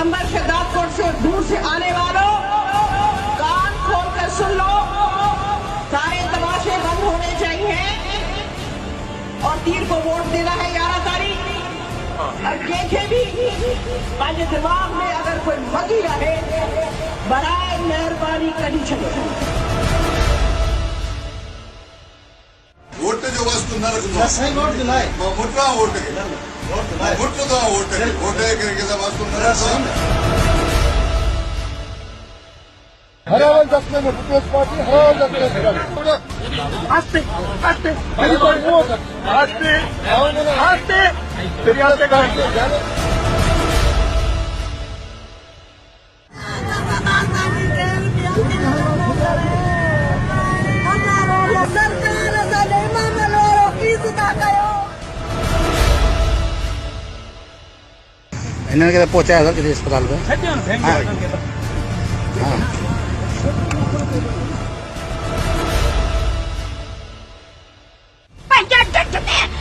दिगंबर शिवदासपुर से दूर से आने वालों, कान खोल कर सुन लो, सारे तमाशे बंद होने चाहिए और तीर को वोट देना है 11 तारीख। और देखे भी पंहिंजे दिमाग में अगर कोई मगी रहे, बराए मेहरबानी करी छॾो। वोट जो वस्तु मुट्रा वोट हरावल 10 मिनट पीपल्स पार्टी हरावल 10 मिनट आस्ते आस्ते आस्ते आस्ते तेरी आस्ते इन्होंने कहते पहुंचाया सर किसी अस्पताल पे।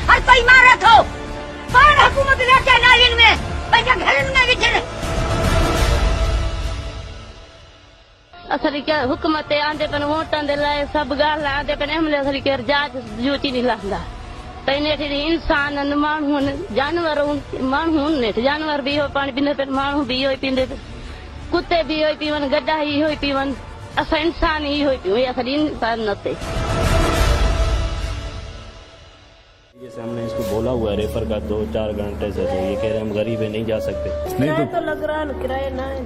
हर कोई मारा थो कौन हुकूमत लेके नालिन में पंहिंजे घरनि में विझण असली क्या हुकूमत आंदे पन वोटन दे लाए सब गाल आंदे पन हमले असली के जांच जूची नहीं लांदा तने इंसान मानू जानवर मानू ने जानवर भी हो पानी पींदे पे मानू भी हो पींदे कुत्ते भी हो पीवन गड्ढा ही हो पीवन अस इंसान ही हो पी असली इंसान नते। जैसे हमने इसको बोला हुआ है रेफर का 2-4 घंटे से, तो ये कह रहे हम गरीब है नहीं जा सकते। नहीं तो लग रहा है किराया ना है।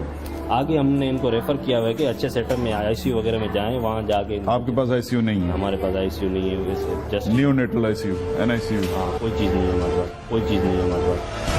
आगे हमने इनको रेफर किया हुआ है कि अच्छे सेटअप में आईसीयू वगैरह में जाएं, वहाँ जाके। आपके पास आईसीयू नहीं है? हमारे पास आईसीयू नहीं है, जस्ट न्यूनेटल आईसीयू, एनआईसीयू। हाँ, कोई चीज़ नहीं है हमारे पास, कोई चीज़ नहीं है हमारे पास।